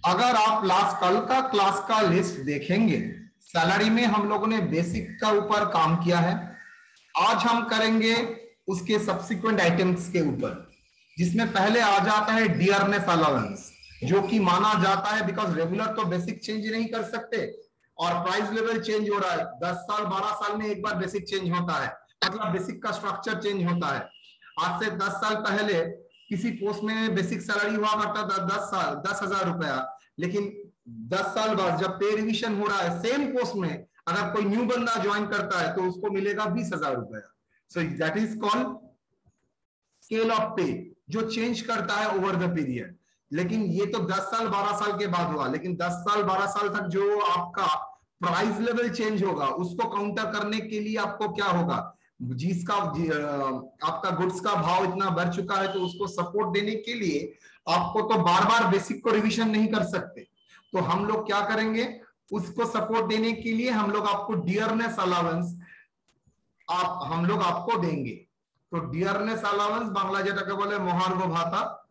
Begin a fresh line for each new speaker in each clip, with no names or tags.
अगर आप कल का क्लास का लिस्ट देखेंगे, सैलरी में हम लोगों ने बेसिक का ऊपर काम किया है। आज हम करेंगे उसके सब्सिक्वेंट आइटम्स के ऊपर, जिसमें पहले आ जाता है डियरनेस अलाउंस, जो कि माना जाता है बिकॉज रेगुलर तो बेसिक चेंज नहीं कर सकते और प्राइस लेवल चेंज हो रहा है। 10 साल 12 साल में एक बार बेसिक चेंज होता है, मतलब बेसिक का स्ट्रक्चर चेंज होता है। आज से 10 साल पहले किसी पोस्ट में बेसिक सैलरी हुआ करता था 10,000 रुपया, लेकिन 10 साल बाद जब पे रिविजन हो रहा है सेम पोस्ट में, अगर कोई न्यू बंदा ज्वाइन करता है तो उसको मिलेगा 20,000 रुपया। So that is called scale of पे, जो चेंज करता है ओवर द पीरियड। लेकिन ये तो 10 साल 12 साल के बाद हुआ, लेकिन 10 साल 12 साल तक जो आपका प्राइस लेवल चेंज होगा उसको काउंटर करने के लिए आपको क्या होगा, जिसका आपका गुड्स का भाव इतना बढ़ चुका है तो उसको सपोर्ट देने के लिए आपको तो बार बार बेसिक को रिवीजन नहीं कर सकते। तो हम लोग क्या करेंगे, उसको सपोर्ट देने के लिए हम लोग आपको डियरनेस अलाउंस हम लोग आपको देंगे। तो डियरनेस अलाउंस बांग्ला जेटाके बोले महार्घ भाता,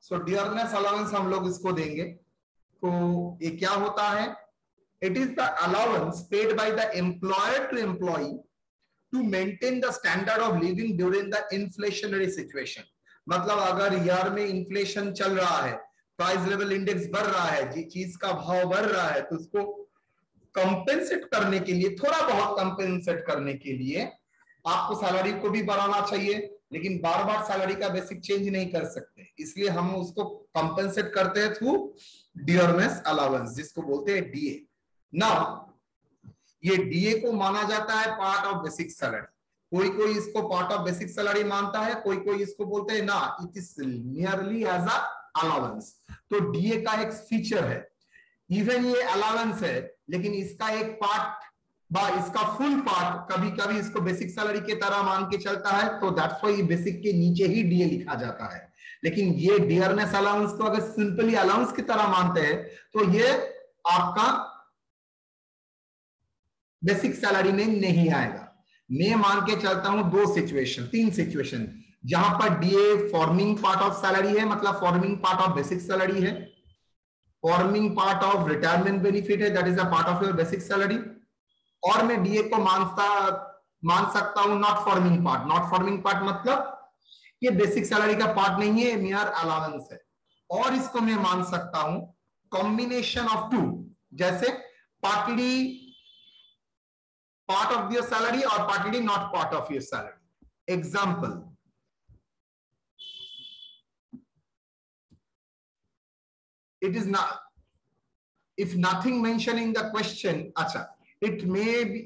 सो डियरनेस अलाउंस हम लोग इसको देंगे। तो ये क्या होता है, it is the allowance paid by the employer to employee to maintain the standard of living during the inflationary situation. मतलब अगर ईयर में इन्फ्लेशन चल रहा है, प्राइस लेवल इंडेक्स बढ़ रहा है, चीज का भाव बढ़ रहा है, तो उसको कंपेंसेट करने के लिए, थोड़ा बहुत कंपेंसेट करने के लिए आपको सैलरी को भी बढ़ाना चाहिए, लेकिन बार बार सैलरी का बेसिक चेंज नहीं कर सकते, इसलिए हम उसको कंपेंसेट करते हैं थ्रू डियरनेस अलाउंस, जिसको बोलते हैं डीए। नाउ ये डीए को माना जाता है पार्ट ऑफ बेसिक सैलरी। कोई कोई इसको पार्ट ऑफ बेसिक सैलरी मानता है, कोई कोई इसको बोलते हैं ना, it is nearly as a allowance. तो डीए का एक फीचर है, इवन ये अलाउंस है लेकिन इसका एक पार्ट बा इसका फुल पार्ट कभी कभी इसको बेसिक सैलरी के तरह मान के चलता है, तो दैट्स व्हाई बेसिक के नीचे ही डीए लिखा जाता है। लेकिन ये डियरनेस अलाउंस को अगर सिंपली अलाउंस की तरह मानते हैं तो ये आपका बेसिक सैलरी में नहीं आएगा। मैं मान के चलता हूं तीन सिचुएशन जहां पर DA forming part of salary है, मतलब forming part of basic salary है, forming part of retirement benefit है, that is a part of your basic salary. और मैं डीए को मान सकता हूं not forming part. Not forming part मतलब ये बेसिक सैलरी का पार्ट नहीं है, मेयर अलाउंस है। और इसको मैं मान सकता हूं कॉम्बिनेशन ऑफ टू, जैसे partly part of your salary or partly not part of your salary. Example, it is not, if nothing mentioned in the question, acha, it may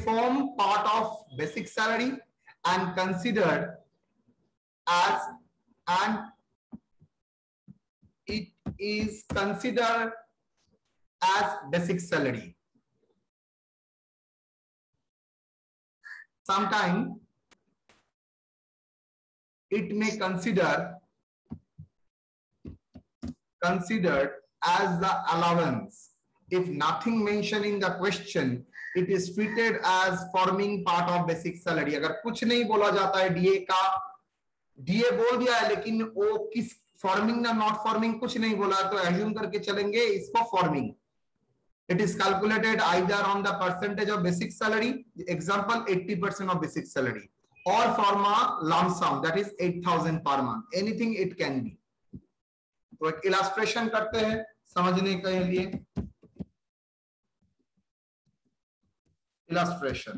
form part of basic salary and considered as, and it is considered as basic salary. Sometimes it may considered as the allowance. If nothing mentioned in the question, it is treated as forming part of basic salary. अगर कुछ नहीं बोला जाता है DA का, DA बोल दिया है लेकिन वो किस फॉर्मिंग ना नॉट फॉर्मिंग कुछ नहीं बोला, तो एज्यूम करके चलेंगे इसको forming. It is calculated either on the percentage of basic salary, example 80% of basic salary, or from a lump sum, that is 8,000 per month, anything it can be. तो एक illustration करते हैं समझने के लिए। Illustration,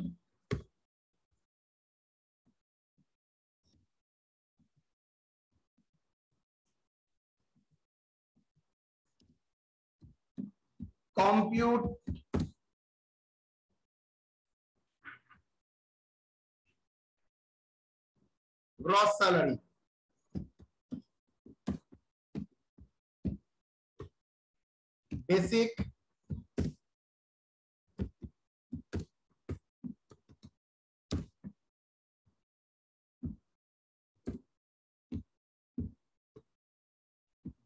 compute gross salary, basic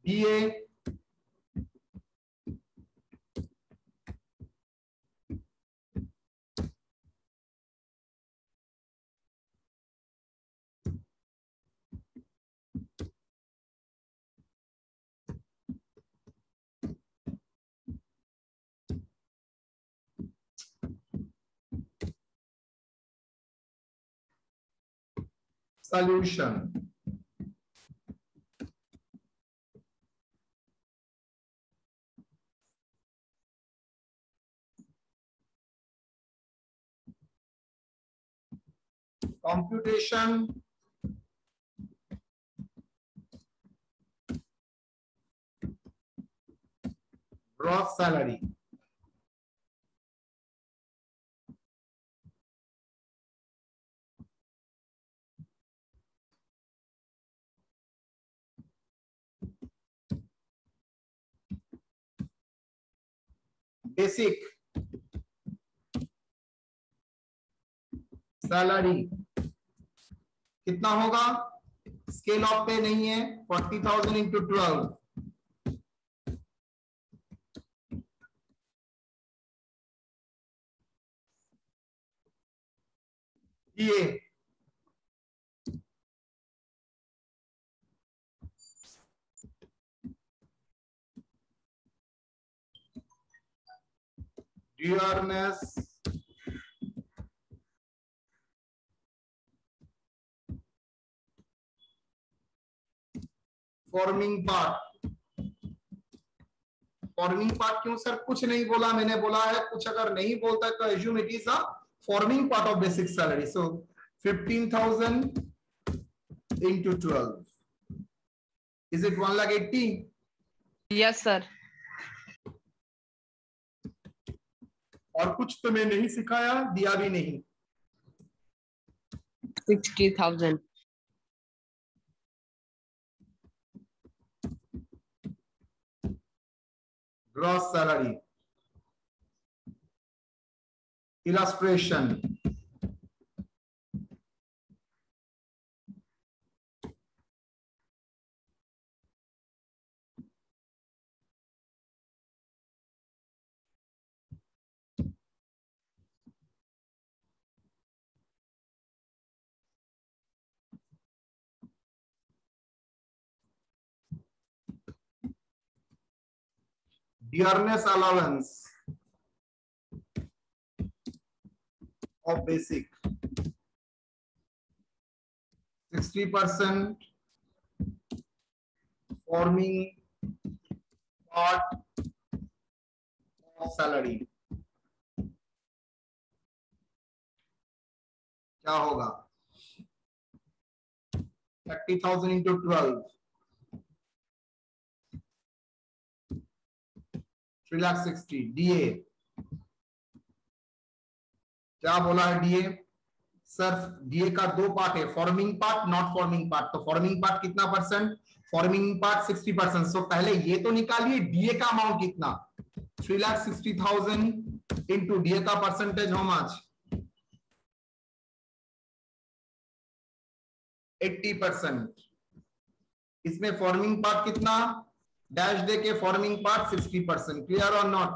DA solution. Computation, gross salary. Basic salary कितना होगा? Scale of पे नहीं है, 40,000 इंटू 12, ये dearness forming part. Forming part क्यों सर? कुछ नहीं बोला, मैंने बोला है कुछ अगर नहीं बोलता तो assume it is a forming part of basic salary. So 15,000 into 12, is it 1,80,000?
Yes sir.
और कुछ तो मैं नहीं सिखाया, दिया भी नहीं।
60,000।
Gross salary illustration. Dearness allowance of basic 60% forming part of salary। क्या होगा? 30,000 into 12, 3,60,000 DA। क्या बोला है डीए? सर डीए का दो पार्ट है, forming part, not forming part. तो फॉर्मिंग पार्ट कितना परसेंट? Forming part 60%। सो पहले ये तो निकालिए डीए का अमाउंट कितना? 3,60,000 इंटू डीए का परसेंटेज हाउ मच? 80%। इसमें फॉर्मिंग पार्ट कितना? डैश दे के फॉर्मिंग पार्ट 60%। क्लियर और नॉट?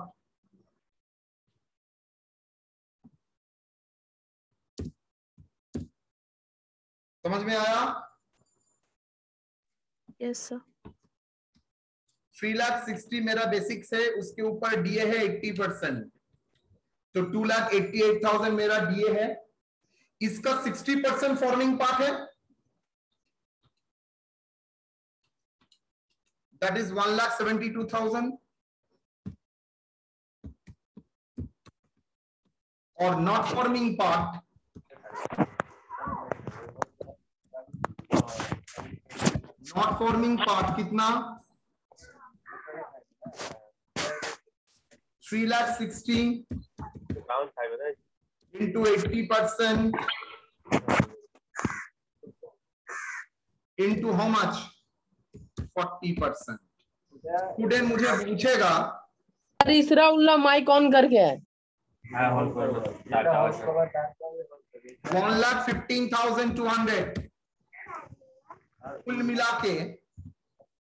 समझ में आया?
Yes sir.
3,60,000 मेरा बेसिक्स है, उसके ऊपर डीए है 80%, तो 2,88,000 मेरा डीए है। इसका 60% फॉर्मिंग पार्ट है, दैट इज 1,72,000। और नॉट फॉर्मिंग पार्ट कितना? 3,60,000 into 80% into how much? 40%। Student मुझे पूछेगा
सर इसरा उल्ला माइक ऑन करके है।
1,15,200 कुल मिला के।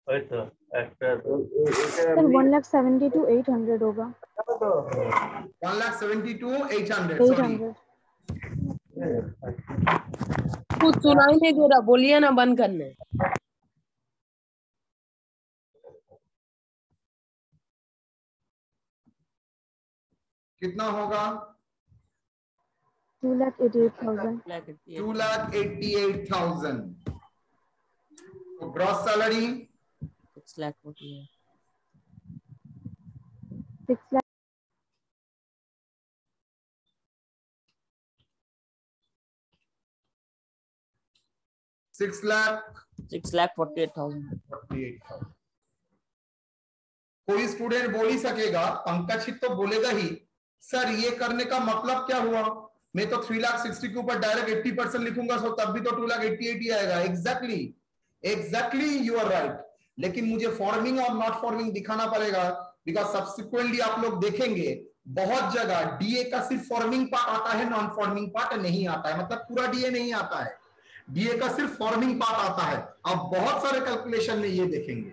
सर 1,72,800 होगा।
1,72,800 सॉरी।
कुछ सुनाई नहीं दे रहा, बोलिए ना बंद करने।
कितना होगा?
2,88,000.
2,88,000. तो ग्रॉस सैलरी
6,48,000.
6 lakh.
6,48,000.
कोई स्टूडेंट बोल ही सकेगा, पंकज ही तो बोलेगा ही, सर ये करने का मतलब क्या हुआ, मैं तो 3,60,000 के ऊपर डायरेक्ट 80% लिखूंगा, सो तब भी तो 2,88,000 ही आएगा। एग्जैक्टली यू आर राइट, लेकिन मुझे फॉर्मिंग और नॉट फॉर्मिंग दिखाना पड़ेगा, बिकॉज सब्सिक्वेंटली आप लोग देखेंगे बहुत जगह डीए का सिर्फ फॉर्मिंग पार्ट आता है, नॉन फॉर्मिंग पार्ट नहीं आता है, मतलब पूरा डीए नहीं आता है, डीए का सिर्फ फॉर्मिंग पार्ट आता है। आप बहुत सारे कैलकुलेशन में ये देखेंगे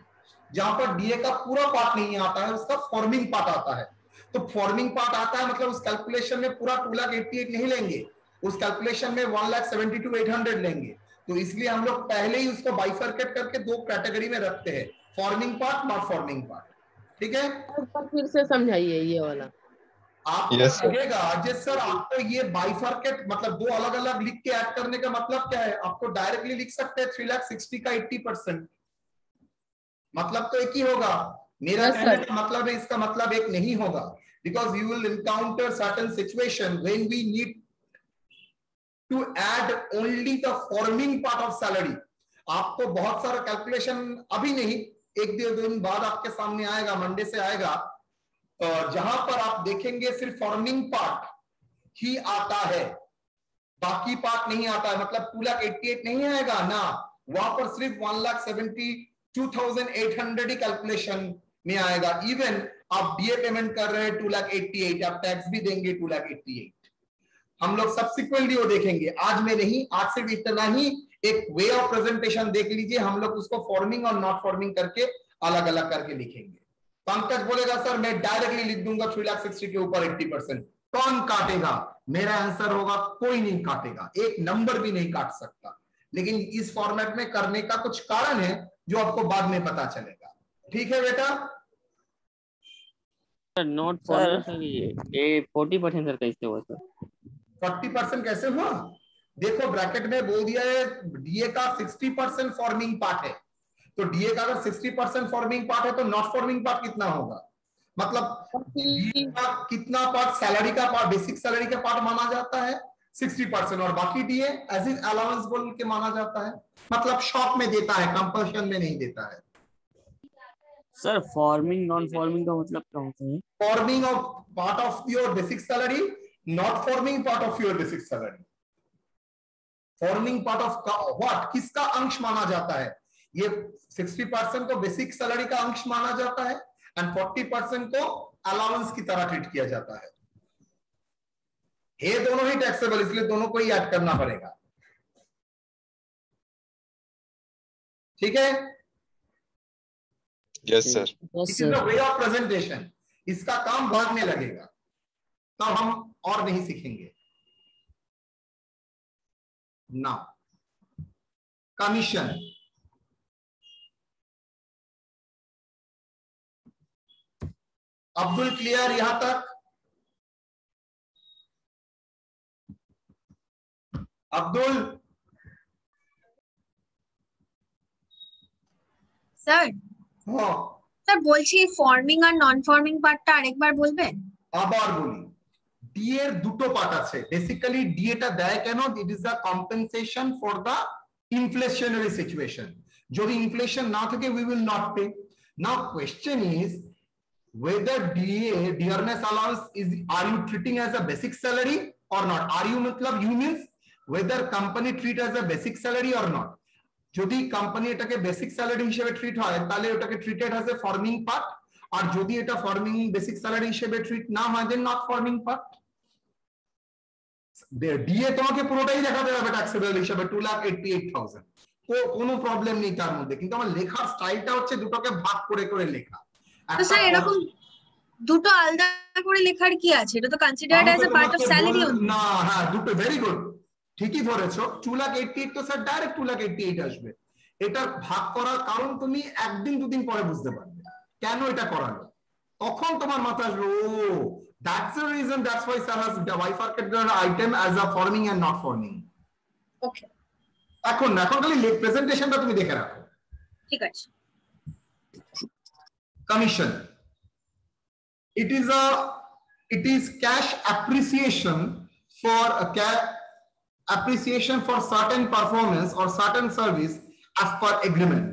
जहां पर डीए का पूरा पार्ट नहीं आता है, उसका फॉर्मिंग पार्ट आता है। तो फॉर्मिंग पार्ट आता है मतलब उस कैलकुलेशन में पूरा 2,88,000 नहीं लेंगे, उस कैलकुलेशन में 1,72,800 लेंगे। तो इसलिए हम लोग पहले ही उसको बाइफरकेट करके दो कैटेगरी में रखते हैं, forming part, not forming part. ठीक है,
एक बार फिर से समझाइए ये वाला।
आपको लगेगा अजय सर आपको ये बाइफरकेट मतलब दो अलग अलग लिख के ऐड करने का मतलब क्या है, आपको डायरेक्टली लिख सकते हैं 3,60,000 का 80%, मतलब तो एक ही होगा। मेरा कहने का मतलब है इसका मतलब एक नहीं होगा, because you will encounter certain situation when we need to add only the forming part of salary. आपको बहुत सारा कैलकुलेशन अभी नहीं, एक दो दिन बाद आपके सामने आएगा, मंडे से आएगा, जहां पर आप देखेंगे सिर्फ फॉर्मिंग पार्ट ही आता है, बाकी पार्ट नहीं आता है, मतलब 2,88,000 नहीं आएगा ना, वहां पर सिर्फ 1,72,800 ही कैलकुलेशन में आएगा। इवन आप डीए पेमेंट कर रहे हैं 2,88,000, आप टैक्स भी देंगे 2,88,000। हम लोग सब्सिक्वेंटली वो देखेंगे, आज में नहीं, आज सिर्फ इतना ही एक वे ऑफ प्रेजेंटेशन देख लीजिए, हम लोग उसको फॉर्मिंग और नॉट फॉर्मिंग करके अलग अलग करके लिखेंगे। पंकज बोलेगा सर मैं डायरेक्टली लिख दूंगा 3,60,000 के ऊपर 80%, कौन काटेगा? मेरा आंसर होगा कोई नहीं काटेगा, एक नंबर भी नहीं काट सकता, लेकिन इस फॉर्मेट में करने का कुछ कारण है जो आपको बाद में पता चलेगा। ठीक है बेटा,
नॉट फॉर्मिंग ये 40% सर कैसे हुआ सर?
40% कैसे हुआ? देखो ब्रैकेट में बोल दिया है डीए का 60% फॉर्मिंग पार्ट है, तो डीए का अगर 60% फॉर्मिंग पार्ट है तो नॉट फॉर्मिंग पार्ट कितना होगा, मतलब डीए का कितना पार्ट सैलरी का पार्ट, बेसिक सैलरी का पार्ट माना जाता है 60%, और बाकी डीए एज इन अलाउंस बोल के माना जाता है, मतलब शॉप में देता है, कंपल्शन में नहीं देता है।
सर फॉर्मिंग नॉन फॉर्मिंग का मतलब क्या होता है?
Forming of part of your basic salary, not forming part of your basic salary. Forming part of what, किसका अंश माना जाता है? ये 60% को बेसिक सैलरी का अंश माना जाता है एंड 40% को अलाउंस की तरह ट्रीट किया जाता है। ये दोनों ही टैक्सेबल, इसलिए दोनों को ही ऐड करना पड़ेगा। ठीक है,
yes sir.
It is the way of presentation, इसका काम बाद में लगेगा, तब हम और नहीं सीखेंगे। नाउ कमीशन, अब्दुल क्लियर यहां तक? अब्दुल
স্যার
हाँ
স্যার বলছি ফর্মিং আর নন ফর্মিং পার্টটা আরেকবার বলবেন?
আবার বলি, ডিএ এর দুটো পার্ট আছে। বেসিক্যালি ডিএটা দেয় কেন? It is the compensation for the inflationary situation. যদি ইনফ্লেশন না থাকে we will not pay. Now question is whether DA dearness allowance is, are you treating as a basic salary or not? Are you मतलब you means whether company treat as a basic salary or not? যদি company এটাকে basic salary হিসেবে treat হয় তাহলে ওটাকে treated as a forming part, আর যদি এটা ফর্মিং বেসিক স্যালারি হিসেবে ট্রিট না হয় then not forming part. DA তোমাকে পুরোটাই দেখাতে হবে ট্যাক্সেবল হিসেবে 2,88,000, কোনো প্রবলেম নেই তার মধ্যে, কিন্তু আমার লেখার স্টাইলটা হচ্ছে দুটোকে ভাগ করে করে লেখা।
তো স্যার এরকম দুটো আলাদা করে লেখার কি আছে? এটা তো considered as a part of salary only.
না হ্যাঁ, দুটো ভেরি গুড, ঠিকই ধরেছো। 2,88,000 তো স্যার ডাইরেক্ট 2,88,000 আসবে। এটা ভাগ করার কারণ তুমি একদিন দুদিন পরে বুঝতে পারবে কেন এটা করালো, তখন তোমার মাথায় আসবে ও That's the reason, that's why sir has bifurcated the item as a forming and not forming.
ওকে,
এখন খালি প্রেজেন্টেশনটা তুমি দেখে রাখো।
ঠিক আছে।
Commission. It is cash appreciation for certain performance or certain service as per agreement.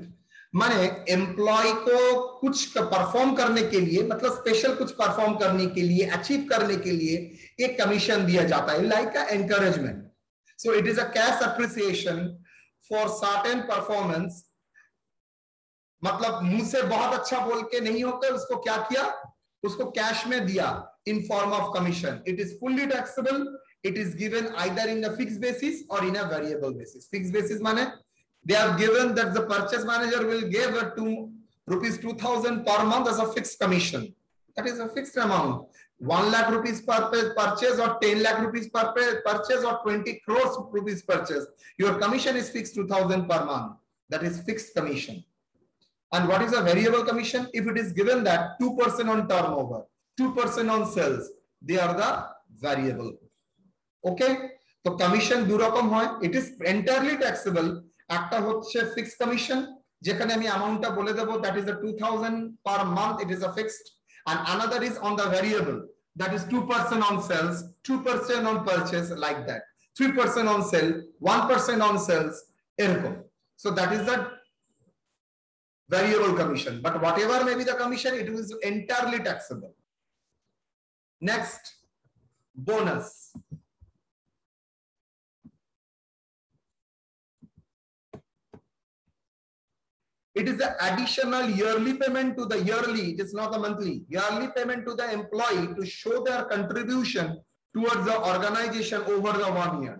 माने एम्प्लॉय को कुछ परफॉर्म करने के लिए, मतलब स्पेशल कुछ परफॉर्म करने के लिए, अचीव करने के लिए एक कमीशन दिया जाता है, like a encouragement. So it is a cash appreciation for certain performance. मतलब मुंह से बहुत अच्छा बोल के नहीं होकर उसको क्या किया, उसको कैश में दिया in form of commission. It is fully taxable. It is given either in a fixed basis or in a variable basis. Fixed basis माने they are given that the purchase manager will give rupees 2,000 per month as a fixed commission. That is a fixed amount. 1 lakh rupees per purchase or 10 lakh rupees per purchase or 20 crores rupees purchase. Your commission is fixed 2,000 per month. That is fixed commission. And what is a variable commission? If it is given that 2% on turnover, 2% on sales, they are the variable. Okay? So commission দু রকম হয়। It is entirely taxable. একটা হচ্ছে fixed commission, যেখানে আমি অ্যামাউন্টটা বলে দেব, that is the 2,000 per month, it is a fixed. And another is on the variable, that is 2% on sales, 2% on purchase, like that, 3% on sale, 1% on sales, এরকম। So that is the variable commission, but whatever may be the commission, it is entirely taxable. Next, bonus. It is the additional yearly payment to the yearly, it is not a monthly, yearly payment to the employee to show their contribution towards the organization over the 1 year.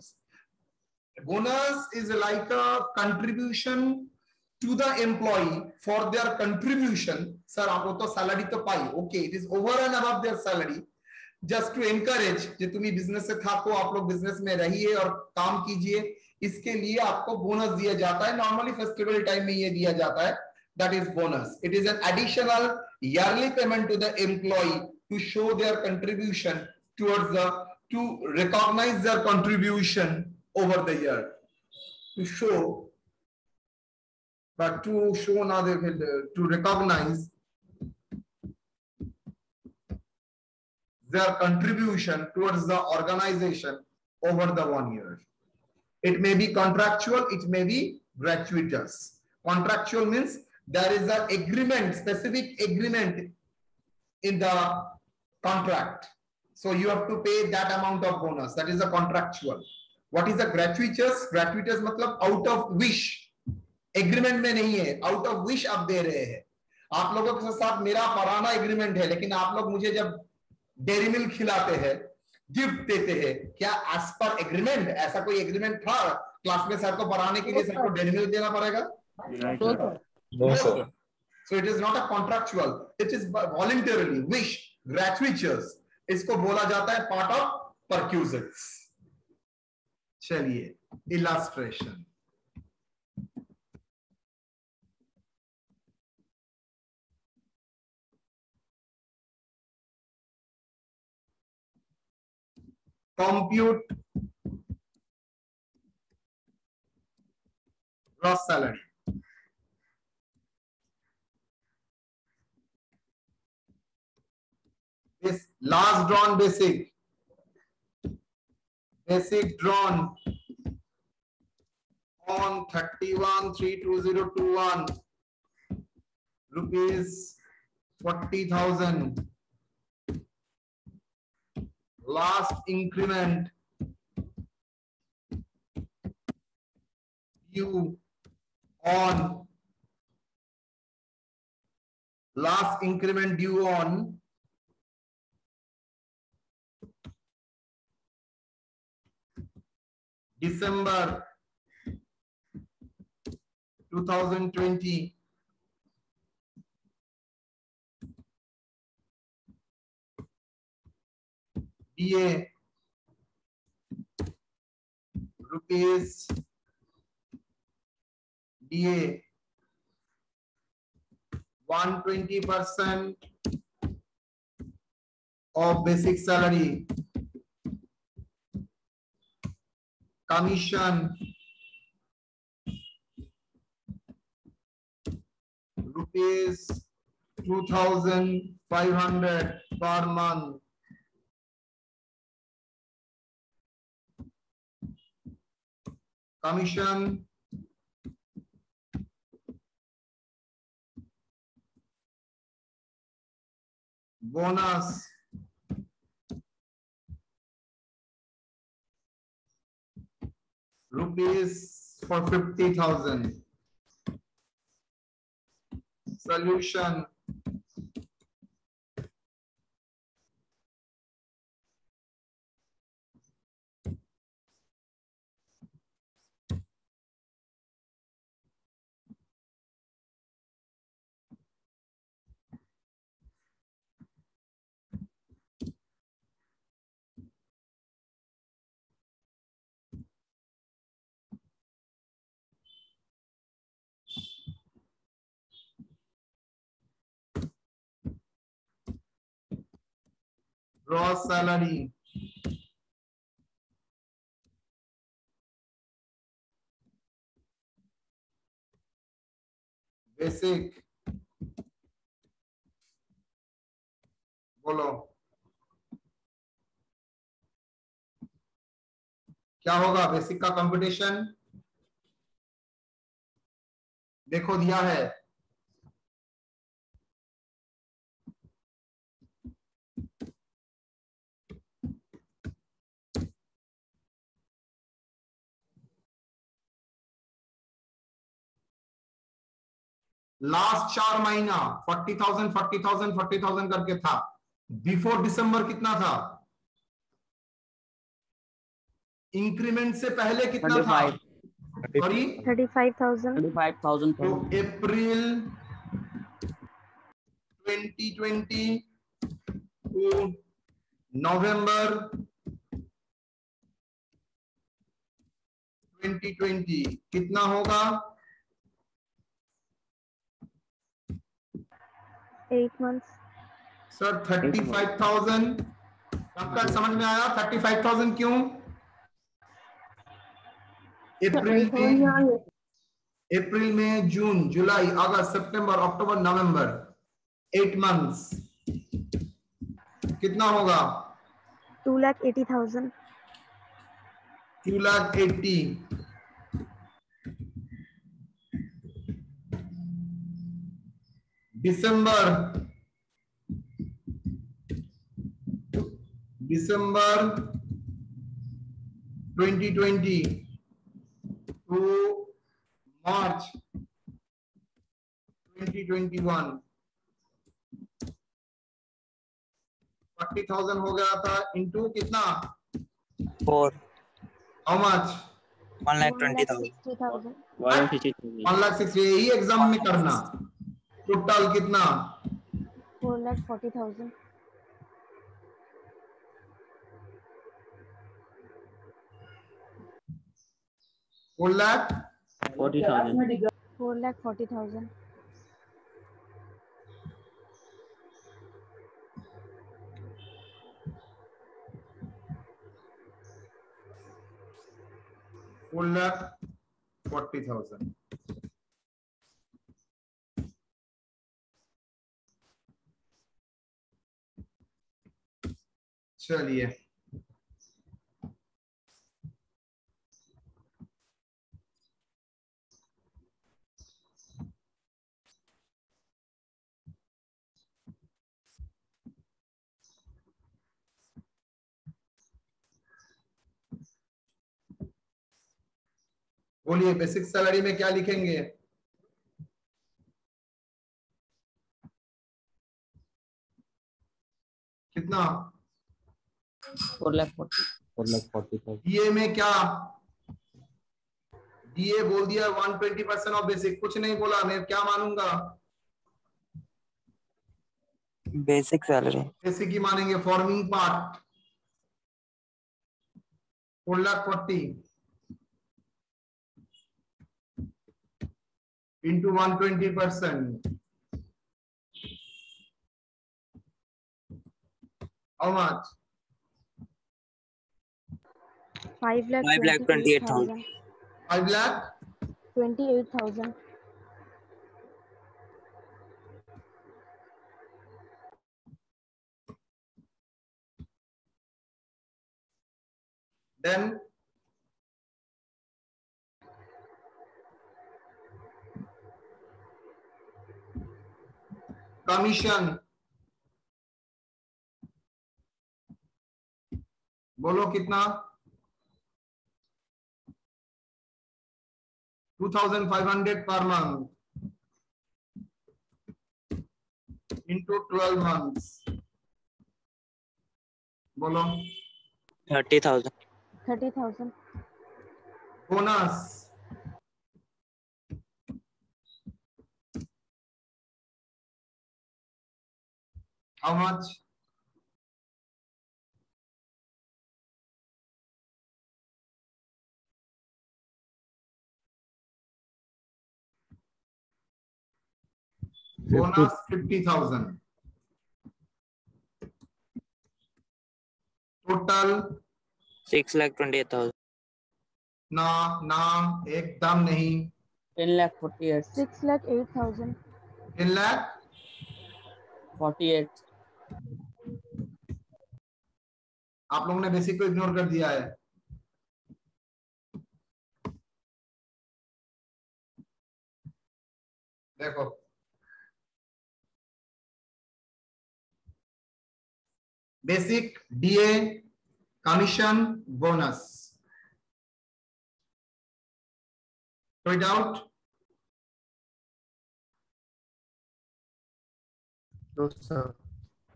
Bonus is like a contribution to the employee for their contribution. Sir, aap to salary to pai, okay, it is over and above their salary, just to encourage कि तुम business से थाको, आप लोग business में रहिए और काम कीजिए, इसके लिए आपको बोनस दिया जाता है। नॉर्मली फेस्टिवल टाइम में ये दिया जाता है, that is bonus. It is an additional yearly payment to the employ to show their contribution towards the, to recognise their contribution over the year, to show, but to show now to recognize their contribution towards the organization over the 1 year. It may be contractual, it may be gratuitous. Contractual means there is an agreement, specific agreement in the contract. So you have to pay that amount of bonus. That is the contractual. What is the gratuitous? Gratuitous मतलब out of wish. Agreement में नहीं है, out of wish आप दे रहे हैं। आप लोगों के साथ मेरा पुराना एग्रीमेंट है, लेकिन आप लोग मुझे जब डेयरी मिल्क खिलाते हैं, गिफ्ट देते हैं, क्या एज पर एग्रीमेंट, ऐसा कोई एग्रीमेंट था क्लास में सर को पढ़ाने के लिए सर को डेयरी मिल्क देना पड़ेगा?
No, sir.
So it is not a contractual, it is voluntarily, wish, gratuitous, इसको बोला जाता है पार्ट ऑफ परक्यूजिट्स। चलिए illustration. Compute gross salary. This last drawn basic drawn on 31/3/2021 rupees 40,000. Last increment due on December 2020. DA rupees DA 120% of basic salary, commission rupees 2,500 per month. Commission bonus rupees for 50,000. Solution gross salary basic बोलो क्या होगा basic का competition देखो दिया है last 4 महीना 40,000 40,000 40,000 करके था बिफोर दिसंबर कितना था इंक्रीमेंट से पहले कितना था सॉरी
35,000
35,000
तो अप्रैल 2020 टू नवंबर 2020 कितना होगा
8 months
सर 35,000 आपका समझ में आया 35,000 क्यों अप्रैल में जून जुलाई अगस्त सितंबर अक्टूबर नवंबर 8 मंथ्स कितना होगा
2,80,000
2,80,000 दिसंबर 2020 to मार्च 2021 40,000 हो गया था इनटू कितना
4
हाउ मच
1,20,000
1,60,000 यही एग्जाम में करना टोटल कितना
4,40,000
40,000
4,40,000
4,40,000 चलिए बोलिए बेसिक सैलरी में क्या लिखेंगे कितना
4,40,000
डीए में क्या डीए बोल दिया 120% ऑफ बेसिक कुछ नहीं बोला मैं क्या मानूंगा
बेसिक सैलरी
बेसिक ही मानेंगे forming part 4,40,000 into 120%. How much?
5,28,000.
5 lakh
28,000.
Then commission, बोलो कितना? 2,500 per month into 12 months. बोलो
30,000.
30,000.
bonus, how much? 50,000. Total
6,28,000.
ना ना एकदम नहीं.
10,48,000.
6,08,000.
10 lakh
48.
आप लोगों ने बेसिक को इग्नोर कर दिया है. देखो बेसिक, डीए, कमीशन, बोनस. कोई डाउट?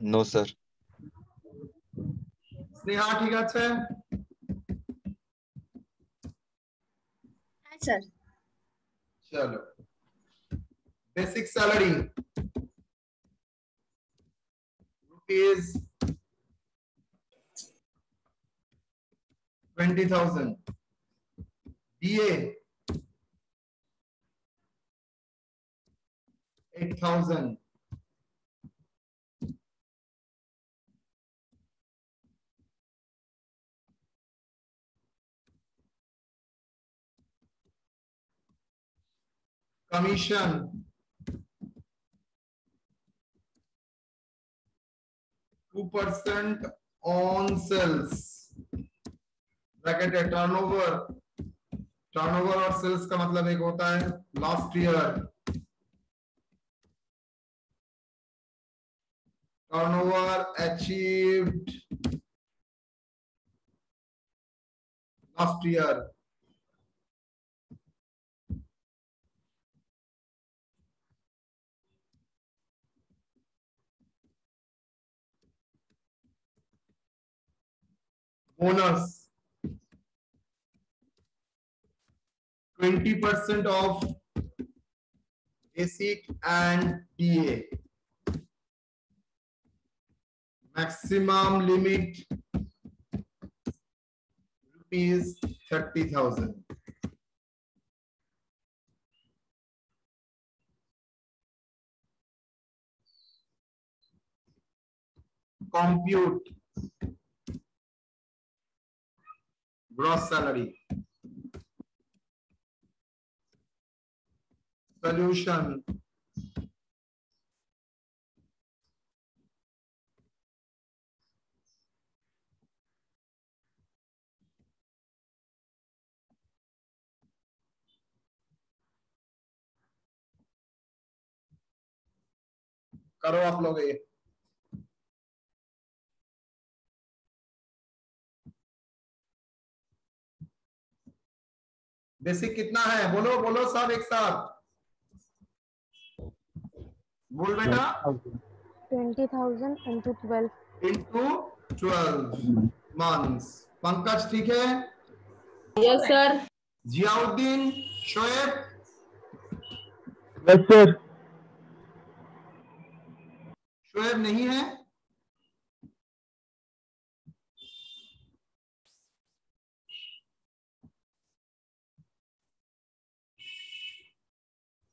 No sir.
स्नेहा ठीक আছে?
হ্যাঁ স্যার।
चलो basic salary rupees 20,000. DA 8,000. Commission 2% on sales. Bracket है टर्नओवर. टर्नओवर और सेल्स का मतलब एक होता है last year. Turnover achieved last year. Bonus 20% of basic and DA. Maximum limit rupees 30,000. Compute gross salary. Solution. करो आप लोग ये. बेसिक कितना है? बोलो बोलो सब एक साथ बोल बेटा.
20,000 into 12.
into 12 months. पंकज ठीक है?
Yes sir.
Ziauddin, Shoaib,
yes sir.
Shoaib नहीं है?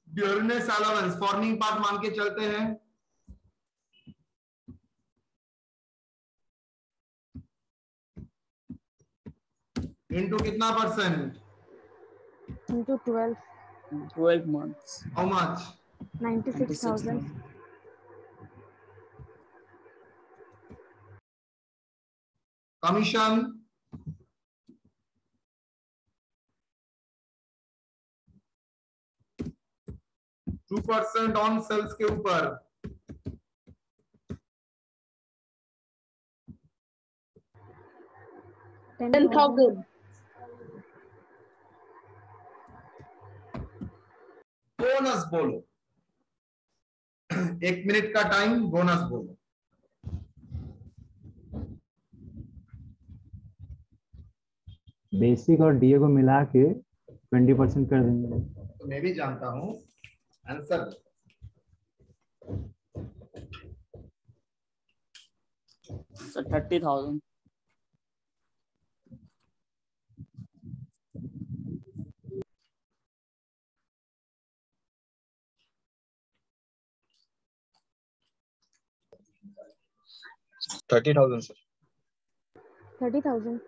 ड्यूरनेस अलाउंस फॉर्मिंग पार्ट मान के चलते हैं. इंटू कितना percent?
into 12,
12 months.
How much?
96,000.
Commission? Two % on sales के ऊपर
10,000.
बोनस बोलो। 1 मिनट का टाइम, बोनस बोलो।
बेसिक और डीए को मिला के 20% कर देंगे।
तो मैं भी जानता हूं आंसर।
सर 30,000.
$30,000 sir.
30,000.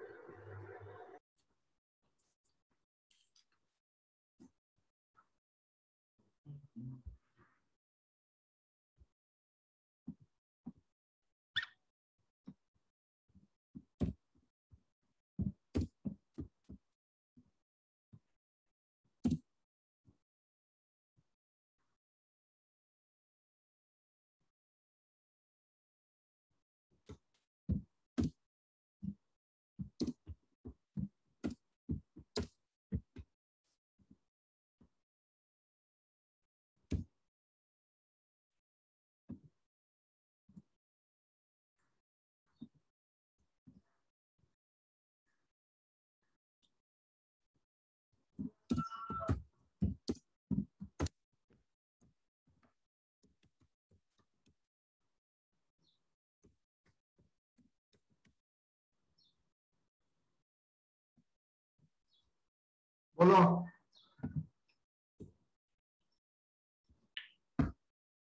बोलो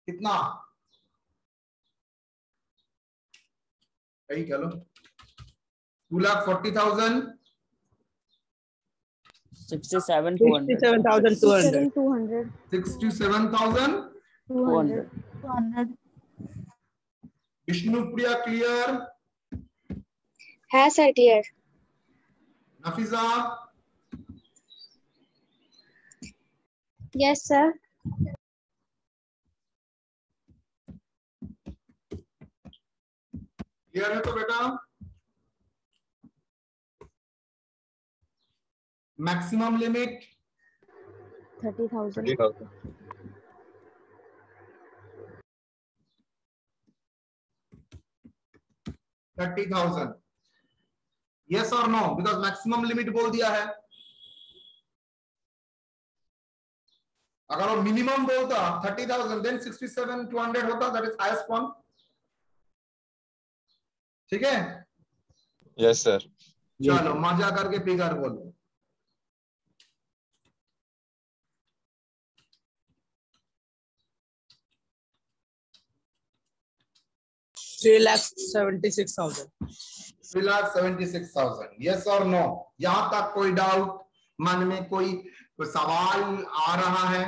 कितना? कहीं कह लो। 2,40,000।
67,200.
67,200.
67,200.
67,200।
200.
विष्णुप्रिया क्लियर?
है sir clear.
Nafisa?
Yes sir.
Clear है तो बेटा? Maximum limit
30,000.
30,000.
30,000। यस और नो? बिकॉज मैक्सिमम लिमिट बोल दिया है। अगर वो मिनिमम बोलता 30,000 देन 67,200 होता, दैट इज हाईएस्ट वन। ठीक है?
Yes sir.
चलो मजा करके फिगर बोलो।
$3,76,000.
3,76,000। यस और नो? यहां तक कोई डाउट मन में, कोई सवाल आ रहा है?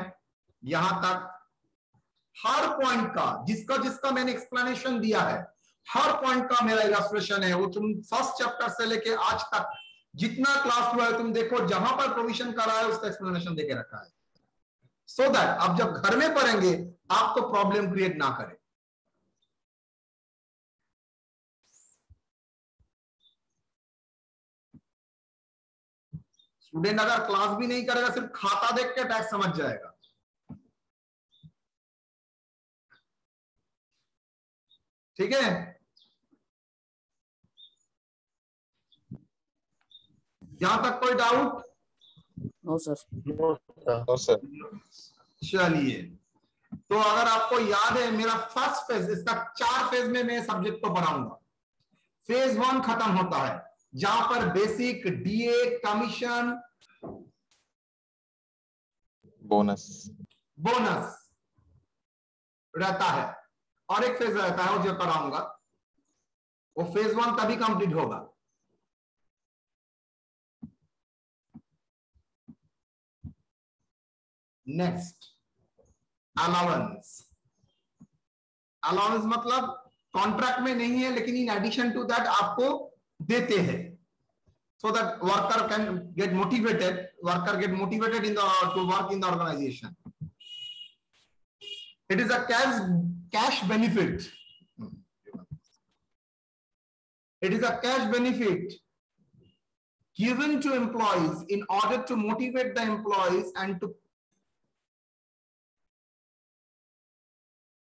यहां तक हर पॉइंट का, जिसका जिसका मैंने एक्सप्लेनेशन दिया है, हर पॉइंट का मेरा इलस्ट्रेशन है। वो तुम फर्स्ट चैप्टर से लेके आज तक जितना क्लास हुआ है तुम देखो, जहां पर प्रोविजन करा है उसका एक्सप्लेनेशन देके रखा है, सो दैट अब जब घर में पढ़ेंगे आपको प्रॉब्लम क्रिएट ना करे। स्टूडेंट अगर क्लास भी नहीं करेगा, सिर्फ खाता देख के टैक्स समझ जाएगा। ठीक है? यहां तक कोई doubt?
No sir.
No sir.
चलिए, तो अगर आपको याद है मेरा फर्स्ट फेज, इसका 4 फेज में मैं सब्जेक्ट को पढ़ाऊंगा। फेज 1 खत्म होता है जहां पर बेसिक, डीए, कमीशन, बोनस रहता है, और एक फेज रहता है वो जो कराऊंगा, वो फेज 1 तभी कंप्लीट होगा नेक्स्ट अलाउंस। अलाउंस मतलब कॉन्ट्रैक्ट में नहीं है लेकिन इन एडिशन टू दैट आपको देते हैं, so that worker can get motivated in the to work in the organization. It is a cash benefit. It is a cash benefit given to employees in order to motivate the employees and to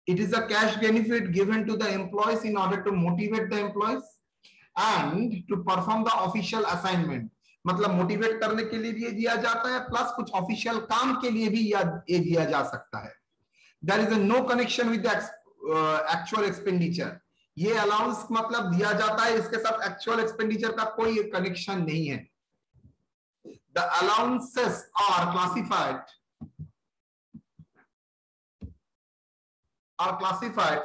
it is a cash benefit given to the employees in order to motivate the employees and to perform the official assignment. मतलब motivate करने के लिए भी दिया जाता है plus कुछ official काम के लिए भी ये दिया जा सकता है। There is a no connection with the actual expenditure. ये अलाउंस मतलब दिया जाता है, इसके साथ एक्चुअल एक्सपेंडिचर का कोई कनेक्शन नहीं है। The allowances are classified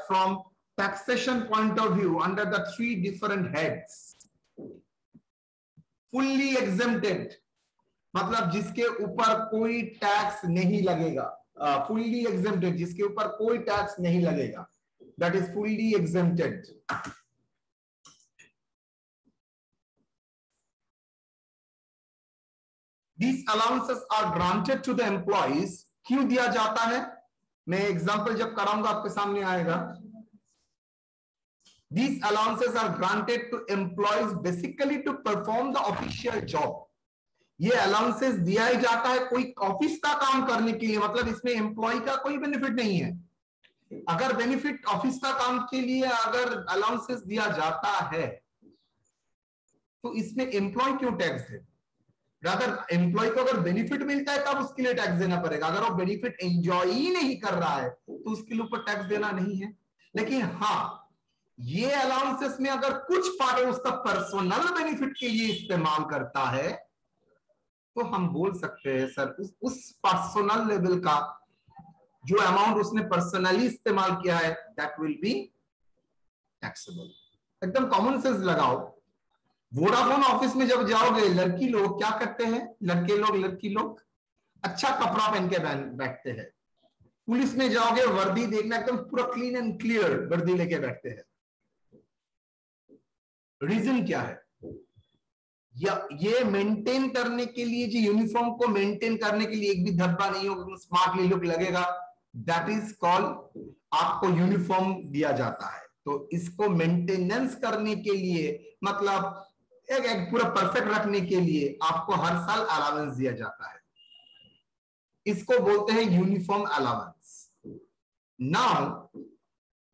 from taxation point of view under the 3 different heads. Fully exempted मतलब जिसके ऊपर कोई टैक्स नहीं लगेगा, fully exempted जिसके ऊपर कोई टैक्स नहीं लगेगा, that is fully exempted. These allowances are granted to the employees. क्यों दिया जाता है? मैं एग्जांपल जब कराऊंगा आपके सामने आएगा। These allowances are granted to employees basically to perform the official job. ये allowances दिया ही जाता है कोई ऑफिस का काम करने के लिए, मतलब इसमें एम्प्लॉय का कोई बेनिफिट नहीं है। अगर बेनिफिट ऑफिस का काम के लिए अगर allowances दिया जाता है तो इसमें एम्प्लॉय क्यों टैक्स है? अगर एम्प्लॉय को अगर बेनिफिट मिलता है तब उसके लिए टैक्स देना पड़ेगा। अगर वो बेनिफिट एंजॉय ही नहीं कर रहा है तो उसके ऊपर टैक्स देना नहीं है। लेकिन हाँ, ये अलाउंसेस में अगर कुछ पार्ट उसका पर्सनल बेनिफिट के लिए इस्तेमाल करता है तो हम बोल सकते हैं सर उस पर्सनल लेवल का जो अमाउंट उसने पर्सनली इस्तेमाल किया है दैट विल बी टैक्सेबल। एकदम कॉमन सेंस लगाओ। वोडाफोन ऑफिस में जब जाओगे लड़की लोग क्या करते हैं, लड़की लोग अच्छा कपड़ा पहन के बैठते हैं। पुलिस में जाओगे वर्दी देखना एकदम पूरा क्लीन एंड क्लियर वर्दी लेके बैठते हैं। रीजन क्या है? ये मेंटेन करने के लिए, जो यूनिफॉर्म को मेंटेन करने के लिए एक भी धब्बा नहीं होगा, स्मार्टली लुक लगेगा, दैट इज कॉल्ड आपको यूनिफॉर्म दिया जाता है। तो इसको मेंटेनेंस करने के लिए मतलब एक पूरा परफेक्ट रखने के लिए आपको हर साल अलाउंस दिया जाता है। इसको बोलते हैं यूनिफॉर्म अलाउंस। नाउ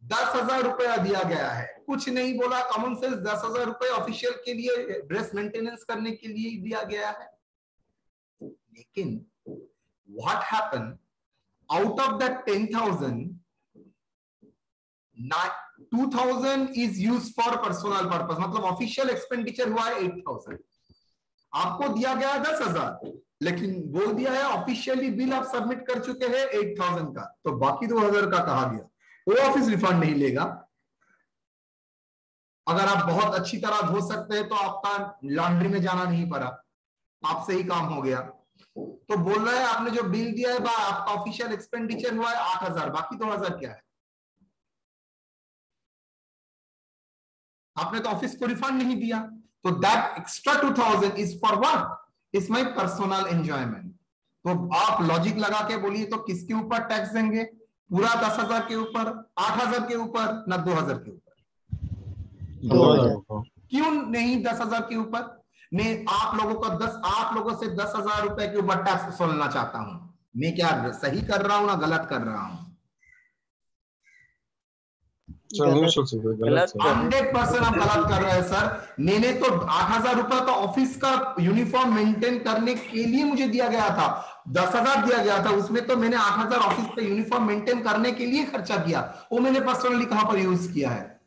10,000 रुपया दिया गया है, कुछ नहीं बोला, कॉमन सेंस 10,000 रुपये ऑफिशियल के लिए ड्रेस मेंटेनेंस करने के लिए दिया गया है। लेकिन what happen out of that 10,000 2,000 is use for personal purpose, मतलब ऑफिशियल एक्सपेंडिचर हुआ है 8,000। आपको दिया गया 10,000 लेकिन बोल दिया है ऑफिशियली बिल आप सबमिट कर चुके हैं 8,000 का, तो बाकी 2,000 का कहा गया वो ऑफिस रिफंड नहीं लेगा। अगर आप बहुत अच्छी तरह धो सकते हैं तो आपका लॉन्ड्री में जाना नहीं पड़ा, आपसे ही काम हो गया। तो बोल रहा है आपने जो बिल दिया है आपका ऑफिशियल एक्सपेंडिचर हुआ है 8,000, बाकी 2,000 क्या है? आपने तो ऑफिस को रिफंड नहीं दिया। तो that extra 2,000 is for what? Is my personal enjoyment. तो आप लॉजिक लगा के बोलिए तो किसके ऊपर टैक्स देंगे? पूरा 10,000 के ऊपर, 8,000 के ऊपर, ना 2,000 के ऊपर? क्यों नहीं 10,000 के ऊपर? मैं आप लोगों से 10,000 रुपए के ऊपर टैक्स वसूलना चाहता हूं। मैं क्या सही कर रहा हूं ना गलत कर रहा हूं? 100% आप गलत कर रहे हैं सर। मैंने तो 8,000 रुपए तो ऑफिस का यूनिफॉर्म मेंटेन करने के लिए मुझे दिया गया था, 10,000 दिया गया था, उसमें तो मैंने 8,000 ऑफिस पे यूनिफॉर्म मेंटेन करने के लिए खर्चा किया, वो मैंने पर्सनली कहां पर यूज किया है?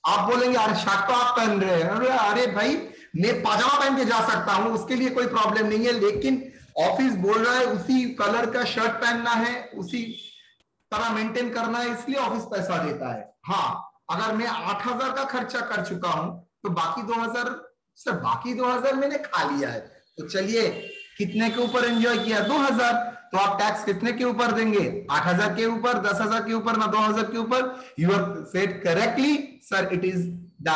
आप बोलेंगे अरे शर्ट तो आप पहन रहे हैं, अरे भाई मैं पाजामा पहन के जा सकता हूं, उसके लिए कोई प्रॉब्लम नहीं है, लेकिन ऑफिस बोल रहा है उसी कलर का शर्ट पहनना है, उसी तरह मेंटेन करना है, इसलिए ऑफिस पैसा देता है। हाँ, अगर मैं 8,000 का खर्चा कर चुका हूं तो बाकी 2,000 मैंने खा लिया है। तो चलिए कितने के ऊपर एंजॉय किया? 2,000। तो आप टैक्स कितने के ऊपर देंगे? 8,000 के ऊपर, 10,000 के ऊपर, ना 2,000 के ऊपर? You have said correctly sir, it is the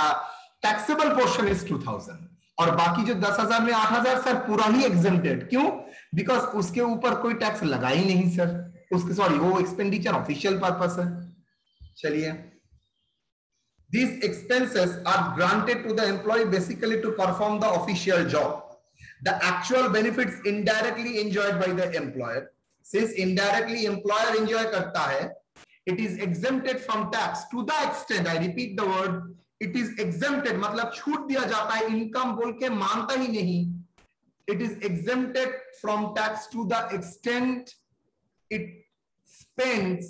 taxable portion is 2,000, और बाकी जो 10,000 में 8,000 सर पूरा ही एग्जेम्प्टेड। क्यों? बिकॉज उसके ऊपर कोई टैक्स लगा ही नहीं सर, उसके सॉरी वो एक्सपेंडिचर ऑफिशियल पर्पस है। चलिए, these expenses are granted to the employee basically to perform the official job. The actual benefits indirectly enjoyed by the employer, since indirectly employer enjoy करता है, it is exempted from tax to the extent, I repeat the word, it is exempted मतलब छूट दिया जाता है, income बोल के मानता ही नहीं। It is exempted from tax to the extent it spends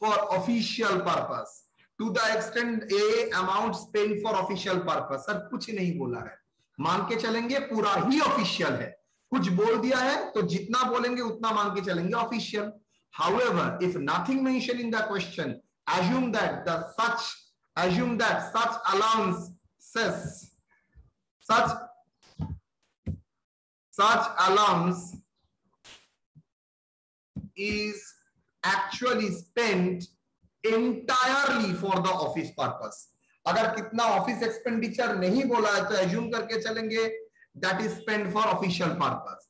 for official purpose. To the extent a amount spent for official purpose. Sir कुछ नहीं बोला है, मान के चलेंगे पूरा ही ऑफिशियल है। कुछ बोल दिया है तो जितना बोलेंगे उतना मान के चलेंगे official. However, if nothing mentioned in the question, assume that such allowance is actually spent entirely for the office purpose. अगर कितना ऑफिस एक्सपेंडिचर नहीं बोला है तो एज्यूम करके चलेंगे that is spent for official purpose.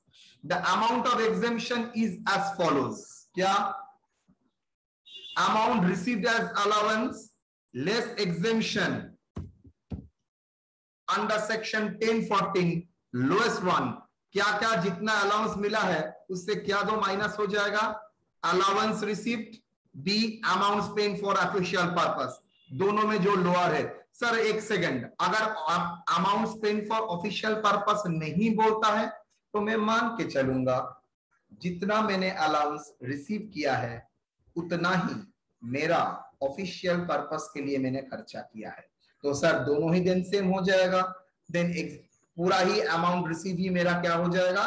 The amount of exemption is as follows. क्या? Amount received as allowance less exemption under section 1014 lowest one. क्या क्या जितना अलाउंस मिला है उससे क्या दो माइनस हो जाएगा? Allowance received be amount spend for official purpose, दोनों में जो लोअर है। सर एक सेकंड, अगर amount spend for official purpose नहीं बोलता है तो मैं मान के चलूंगा जितना मैंने अलाउंस रिसीव किया है उतना ही मेरा ऑफिशियल पर्पस के लिए मैंने खर्चा किया है। तो सर दोनों ही देन सेम हो जाएगा, देन पूरा ही अमाउंट रिसीव ही मेरा क्या हो जाएगा?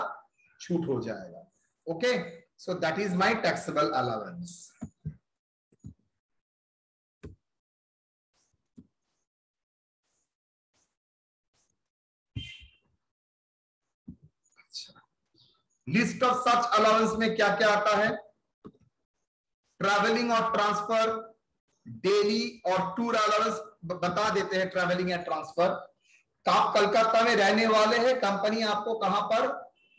छूट हो जाएगा। Okay, so that is my taxable allowance. List of such allowance में क्या क्या आता है? ट्रैवलिंग और ट्रांसफर, डेली और टूर अलाउंस बता देते हैं। ट्रैवलिंग या ट्रांसफर, आप कलकत्ता में रहने वाले हैं, कंपनी आपको कहां पर?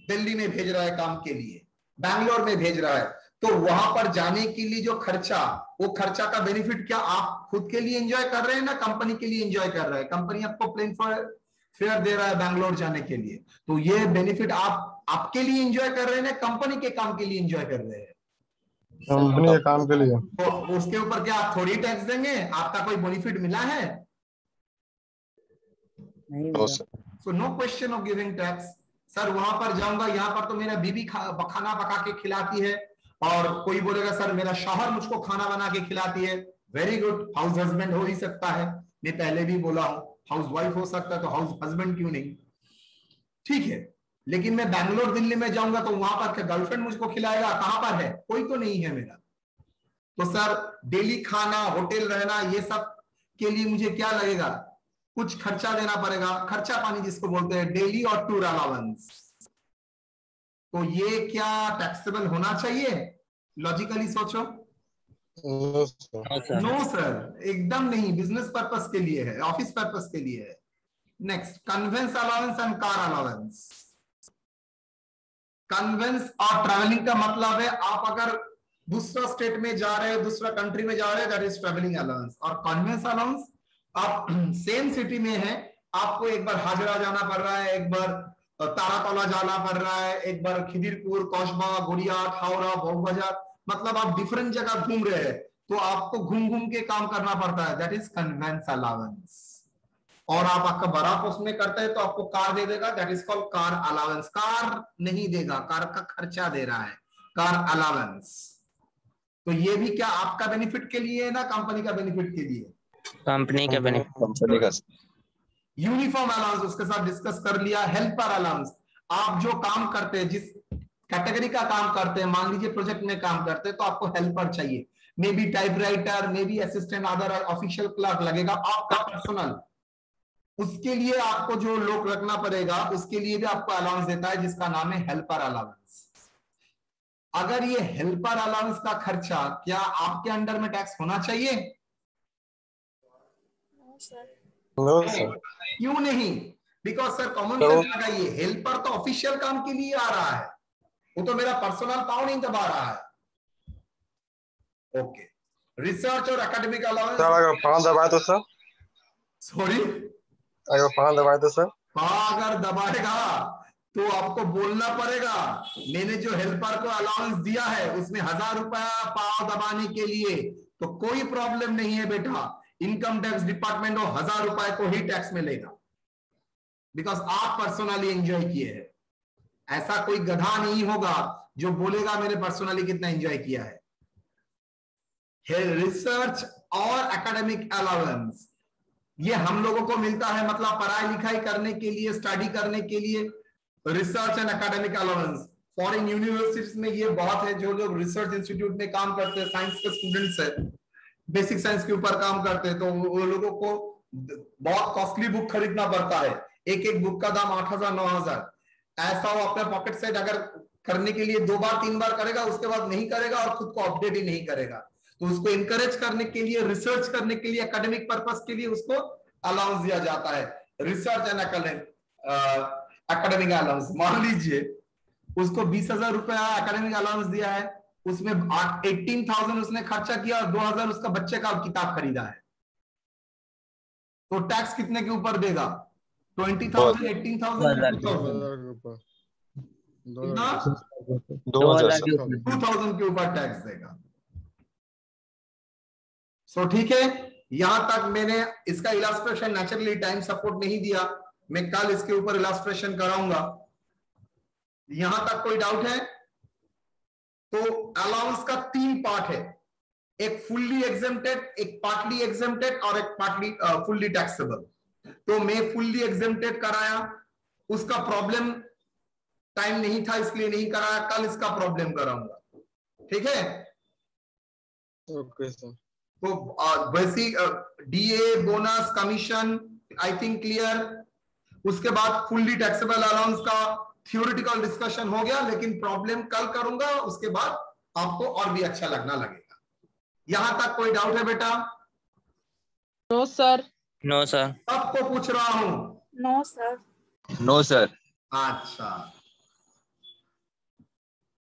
दिल्ली में भेज रहा है काम के लिए, बैंगलोर में भेज रहा है, तो वहां पर जाने के लिए जो खर्चा, वो खर्चा का बेनिफिट क्या आप खुद के लिए एंजॉय कर रहे हैं ना कंपनी के लिए एंजॉय कर रहे हैं? कंपनी आपको प्लेन फेयर दे रहा है बैंगलोर जाने के लिए, तो ये बेनिफिट आप आपके लिए एंजॉय कर रहे हैं ना कंपनी के काम के लिए एंजॉय कर रहे हैं?
कंपनी के काम के लिए।
तो उसके ऊपर क्या आप थोड़ी टैक्स देंगे? आपका कोई बेनिफिट मिला है? So no question of giving tax. Sir वहां पर जाऊंगा, यहाँ पर तो मेरा बीबी खाना पका के खिलाती है, और कोई बोलेगा सर मेरा शौहर मुझको खाना बना के खिलाती है। वेरी गुड, हाउस हस्बैंड हो ही सकता है, मैं पहले भी बोला हूं, हाउस वाइफ हो सकता है तो हाउस हस्बैंड क्यों नहीं? ठीक है, लेकिन मैं बैंगलोर दिल्ली में जाऊंगा तो वहां पर गर्लफ्रेंड मुझको खिलाएगा? कहां पर है? कोई तो नहीं है मेरा। तो सर डेली खाना, होटल रहना, ये सब के लिए मुझे क्या लगेगा? कुछ खर्चा देना पड़ेगा, खर्चा पानी जिसको बोलते हैं, डेली और टूर अलाउंस। तो ये क्या टैक्सेबल होना चाहिए? लॉजिकली सोचो। नो सर, एकदम नहीं, बिजनेस पर्पस के लिए है, ऑफिस पर्पस के लिए है। Next, conveyance allowance and car allowance. Conveyance और ट्रैवलिंग का मतलब है आप अगर दूसरा स्टेट में जा रहे हैं, दूसरा कंट्री में जा रहे हैं, दैट इज ट्रैवलिंग अलाउंस। और कन्वेंस अलाउंस आप सेम सिटी में है, आपको एक बार हाजरा जाना पड़ रहा है, एक बार तारातला जाना पड़ रहा है, एक बार खिदिरपुर, कौशबा, गुड़ियाट, हावड़ा, बाजार, मतलब आप डिफरेंट जगह घूम रहे हैं, तो आपको घूम घूम के काम करना पड़ता है, दैट इज कन्वेंस अलाउंस। और आप आपका बड़ा पोस्ट में करते हैं तो आपको कार दे देगा, that is called car allowance. Car नहीं देगा, कार का खर्चा दे रहा है, कार अलाउंस। तो ये भी क्या आपका बेनिफिट के लिए है ना कंपनी का बेनिफिट के लिए?
कंपनी का बेनिफिट।
कंपनी का।
यूनिफॉर्म अलाउंस उसके साथ डिस्कस कर लिया। हेल्पर अलाउंस, आप जो काम करते हैं, जिस कैटेगरी का काम करते हैं, मान लीजिए प्रोजेक्ट में काम करते हैं तो आपको हेल्पर चाहिए, may be typewriter, may be assistant, other official clerk लगेगा, आपका पर्सनल, उसके लिए आपको जो लोग रखना पड़ेगा, उसके लिए भी आपको अलाउंस देता है जिसका नाम है हेल्पर अलाउंस। अगर ये हेल्पर अलाउंस का खर्चा क्या आपके अंडर में टैक्स होना चाहिए?
No sir.
क्यों नहीं? बिकॉज सर कॉमन
तो-
सेंस लगाइए, हेल्पर तो ऑफिशियल काम के लिए आ रहा है, वो तो मेरा पर्सनल पाव नहीं दबा रहा है। ओके, रिसर्च और एकेडमिक अलाउंस।
सर अगर 5 दबाए तो सर,
सॉरी,
अगर 5 दबाए तो सर,
अगर दबाएगा तो आपको बोलना पड़ेगा मैंने जो हेल्पर को अलाउंस दिया है उसमें 1000 रुपया पाव दबाने के लिए, तो कोई प्रॉब्लम नहीं है बेटा, इनकम टैक्स डिपार्टमेंट वो 1000 रुपए को ही टैक्स में लेगा, बिकॉज आप पर्सनली एंजॉय किए हैं। ऐसा कोई गधा नहीं होगा जो बोलेगा मैंने पर्सनली कितना एंजॉय किया है। रिसर्च और एकेडमिक अलाउंस ये हम लोगों को मिलता है, मतलब पढ़ाई लिखाई करने के लिए, स्टडी करने के लिए। Research and academic allowance foreign universities में ये बहुत है, जो लोग रिसर्च इंस्टीट्यूट में काम करते हैं, साइंस के स्टूडेंट्स है, बेसिक साइंस के ऊपर काम करते हैं, तो वो लोगों को बहुत कॉस्टली बुक खरीदना पड़ता है, एक एक बुक का दाम 8000 9000। ऐसा वो अपने पॉकेट से अगर करने के लिए 2 बार 3 बार करेगा, उसके बाद नहीं करेगा और खुद को अपडेट ही नहीं करेगा, तो उसको इनकरेज करने के लिए, रिसर्च करने के लिए, एकेडमिक पर्पस के लिए उसको अलाउंस दिया जाता है, रिसर्च एंड एकेडमिक अलाउंस। मान लीजिए उसको 20,000 रुपया एकेडमिक अलाउंस दिया है, उसमें 18,000 उसने खर्चा किया और 2,000 उसका बच्चे का किताब खरीदा है, तो टैक्स कितने के ऊपर देगा? 20,000, 18,000, 2,000
2000 के ऊपर।
2,000 के ऊपर टैक्स देगा। सो ठीक है, यहां तक मैंने इसका इलास्ट्रेशन नेचुरली टाइम सपोर्ट नहीं दिया, मैं कल इसके ऊपर इलास्ट्रेशन कराऊंगा। यहां तक कोई डाउट है? तो अलाउंस का 3 पार्ट है, एक फुल्ली एग्जेम्प्टेड, एक पार्टली एग्जेम्प्टेड और एक पार्टली फुल्ली टैक्सेबल। तो मैं फुल्ली एग्जेम्प्टेड कराया, उसका प्रॉब्लम टाइम नहीं था इसलिए नहीं कराया, कल इसका प्रॉब्लम कराऊंगा, ठीक है?
Okay sir.
तो basic DA, bonus, commission, I think clear. उसके बाद फुल्ली टैक्सेबल अलाउंस का थ्योरेटिकल डिस्कशन हो गया, लेकिन प्रॉब्लम कल करूंगा, उसके बाद आपको और भी अच्छा लगना लगेगा। यहां तक कोई डाउट है बेटा?
No sir.
No sir.
सबको पूछ रहा हूं।
No sir.
No sir.
अच्छा,